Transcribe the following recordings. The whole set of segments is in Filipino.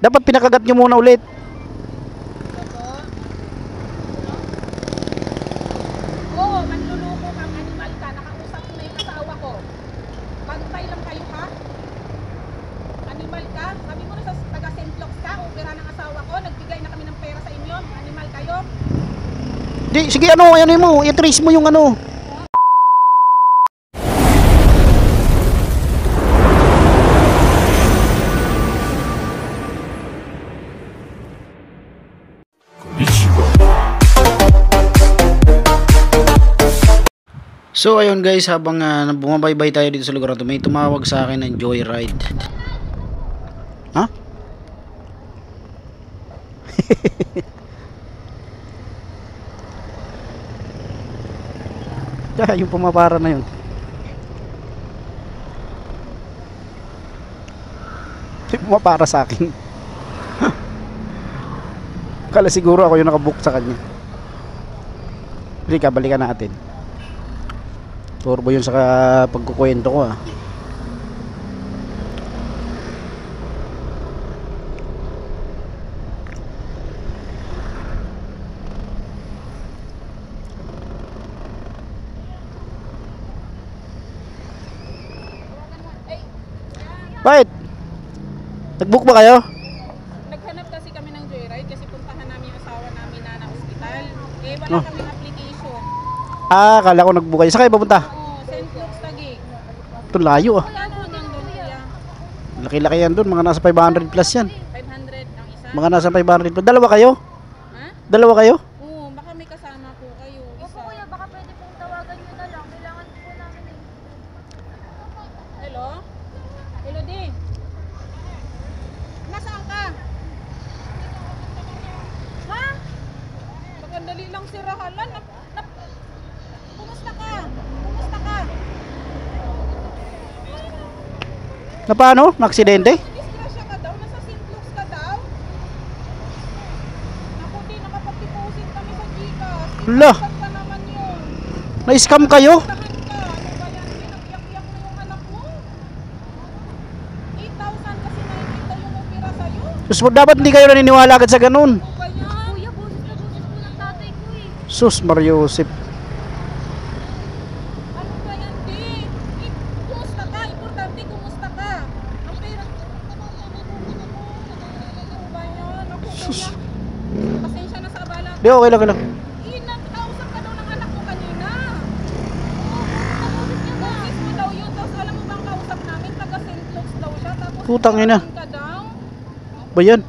Dapat pinakagat nyo muna ulit. Oo, manluloko kang animal ka. Nakausap ko na yung asawa ko. Bantay lang kayo ha? Animal ka? Sabi mo na sa taga St. Luke's ka, opera ng asawa ko, nagbigay na kami ng pera sa inyo. Animal kayo? Di, sige ano mo, i-trace mo yung ano. So ayun guys, habang bumabaybay tayo dito sa lugar na to, may tumawag sa akin ng joyride. Ha? Kaya yung pumapara na yun. Yung pumapara sa akin. Kala siguro ako yung nakabook sa kanya. Halika, balikan natin. Turbo yun sa pagkukwento ko ah. Bakit? Nag-book ba kayo? Naghanap kasi kami ng joyride kasi puntahan namin yung asawa namin na ospital. Eh, wala kaming application. Ah, kala ko nag-book kayo. Saan kayo pupunta? Oo, St. Luke's Taguig. Ito layo ah. Wala ano hanggang doon kuya. Laki-laki yan doon. Mga nasa 500 plus yan. 500 ang isa. Mga nasa 500 plus. Dalawa kayo? Ha? Dalawa kayo? Oo, baka may kasama po kayo. Isa. Opo kuya, baka pwede pong tawagan nyo na lang. Kailangan po namin eh. Hello? Hello, di. Nasaan ka? Ha? Magandali lang si Rahalan. Kumusta ka? Kumusta ka? Na paano? Na-aksidente? Disgrasya ka daw? Nasa St. Luke's ka daw? Naku, di. Nakapag-deposit kami sa Gcash. Hala. Saan ka naman yun? Na-scam kayo? Tahan ka. Ano ba yan? Pinag-iyak-iyak mo yung anak mo? 8,000 kasi nakikita yung opera sa'yo. Sus, dapat hindi kayo naniniwala agad sa ganun. Ano ba yan? Kuya, boses na boses po ng tatay ko eh. Sus, Mariusip. Ano ba yan, di? Kumusta ka? Importante, kumusta ka? Ang pera... Ano ba yan? Ako, Sus. kuya. Pasensya na sa abala. Di, okay lang, okay lang. Nakausap ka daw ng anak mo kanina. Boses mo daw yun. Tapos alam mo bang kausap namin? Taga St. Luke's daw siya. Tapos Putang ina. ka daw. Ba yan?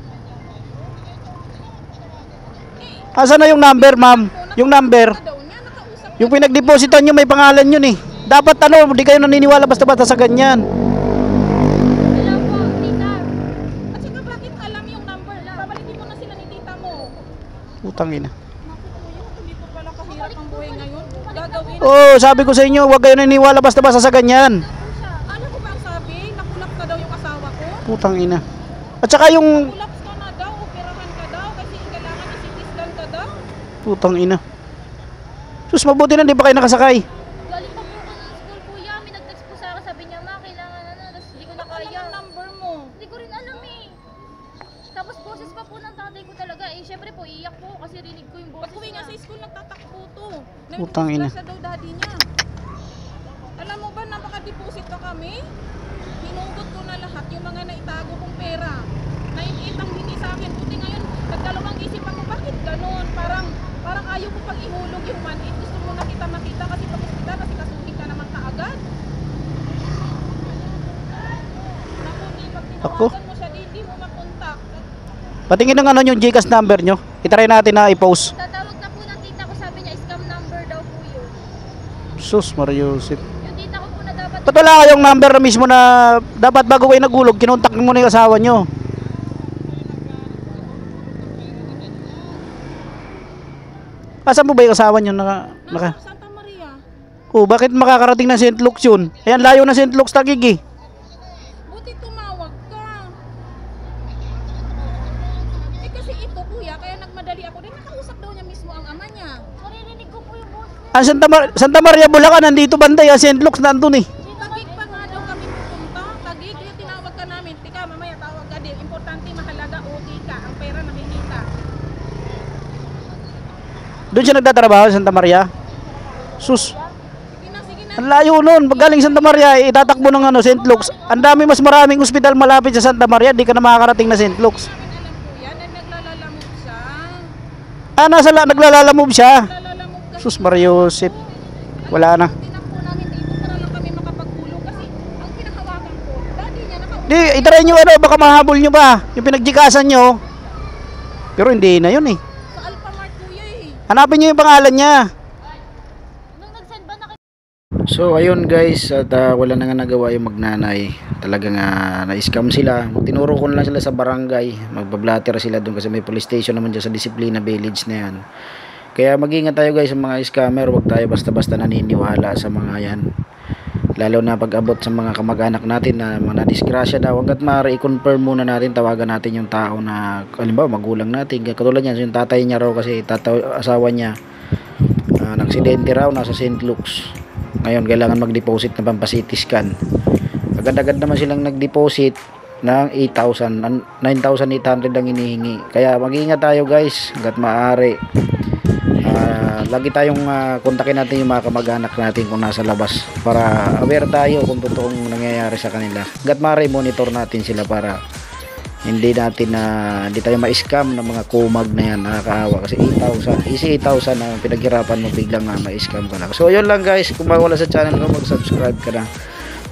Asan na yung number, ma'am? Yung number. Daw niya, nakausap Yung pinag-depositan nyo, may pangalan yun eh. Dapat ano, di kayo naniniwala basta-basta sa ganyan. Wala po, tita. At saka bakit alam yung number? Babalikin mo na sila ni tita mo. Putang ina. Naku kuya, hindi po pala kahirap ang buhay ngayon. Gagawin. Oh, sabi ko sa inyo, huwag kayo naniniwala basta-basta sa ganyan. Ano ko ba ang sabi? Nakulap ka daw yung asawa ko? Putang ina. At saka yung Kulaps ka na daw, operahan ka daw, kasi kailangan i-CT scan ka daw. putang ina. Sus, mabuti na, di ba kayo nakasakay? Galing pa po ako ng school kuya. May nag-text po sa akin. Sabi niya, ma, kailangan na. Tapos hindi ko na Ano kaya. yung number mo? Hindi ko rin alam eh. Tapos boses pa po ng tatay ko talaga eh. Syempre po, iyak po kasi rinig ko yung boses Pag uwi nga niya. sa school, nagtatakbo to. Putang ina. Nagdisgrasya daw daddy niya. Alam mo ba, napaka-deposit na kami? Hinugot ko na lahat yung mga naitago kong pera. Naiitang hindi sa akin. Buti ngayon, nagdalawang isip ako, bakit ganun? Parang ayaw ko pag ihulog yung 1.8. Gusto mo na kita makita kasi pag kita, kasi kasuhin ka naman kaagad. Naku, di, pag Ako? tinawagan mo siya, di mo makontak. Patingin ng ano yung Gcash number nyo. Itry natin na i-post. Tatawag na po ng tita ko. Sabi niya, scam number daw po yun. Sus, Mariusip. Yung tita ko po na dapat. Ba't wala kayong number na mismo na dapat bago kayo nagulog, kinontak mo na yung asawa nyo? Asan mo ba yung asawa nyo? Nasa Santa Maria. Oh, bakit makakarating na St. Luke's yun? Ayan, layo na St. Luke's Taguig eh. Buti tumawag ka. Eh kasi ito kuya, kaya nagmadali ako din. Nakausap daw niya mismo ang ama niya. Maririnig ko po yung boses. Ah, Santa Maria, Bulacan, nandito banda yan. St. Luke's nandun eh. Tagig pa nga daw kami pupunta. Tagig, kaya tinawag ka namin. Tika, mamaya tawag ka Hindi, importante mahalaga OT ka. Ang pera nakikita. Doon siya nagtatrabaho sa Santa Maria? Sus, Sige na, sige na. ang layo nun. Galing Santa Maria, itatakbo ng ano, St. Luke's. Ang dami, mas maraming ospital malapit sa Santa Maria. Di ka na makakarating na St. Luke's. Alam po yan, naglalalamog siya. Ah, naglalalamove siya. Naglalalamog kasi. Sus, Mariosep. Wala na. Tinakbo namin dito para lang kami makapagpulong kasi ang pinahawakan ko, daddy niya naka Di, itry nyo ano, baka mahabol nyo pa. Yung pinagjikasan nyo. Pero hindi na yun eh. sa Alphamart kuya eh. Hanapin nyo yung pangalan niya. Nung nag-send ba na So ayun guys, at wala na nga nagawa yung magnanay. Talagang na-scam sila. Tinuro ko na lang sila sa barangay. Magbablatter sila doon kasi may police station naman dyan sa Disiplina Village na yan. Kaya mag-ingat tayo guys sa mga scammer. Huwag tayo basta-basta naniniwala sa mga yan. Lalo na pag-abot sa mga kamag-anak natin na mga nadisgrasya daw. Hanggat maaari i-confirm muna natin, tawagan natin yung tao na halimbawa magulang natin. Katulad yan, yung tatay niya raw kasi asawa niya nagsidente raw nasa St. Luke's. Ngayon kailangan mag-deposit na pampasity scan. Agad-agad naman silang nag-deposit ng 8,000, 9,800 ang inihingi. Kaya mag-iingat tayo guys hanggat maaari. Lagi tayong kontakin natin yung mga kamag-anak natin kung nasa labas para aware tayo kung totoong nangyayari sa kanila. Hanggat maaari monitor natin sila para hindi tayo ma-scam ng mga kumag na yan. Nakakaawa kasi 8,000, easy 8,000 na pinaghirapan mo biglang ma-scam ka lang. So yun lang guys, kung bago wala sa channel ko, mag-subscribe ka na,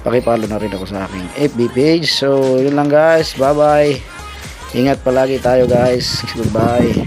pakipollow na rin ako sa aking FB page. So yun lang guys, bye bye, ingat palagi tayo guys, goodbye.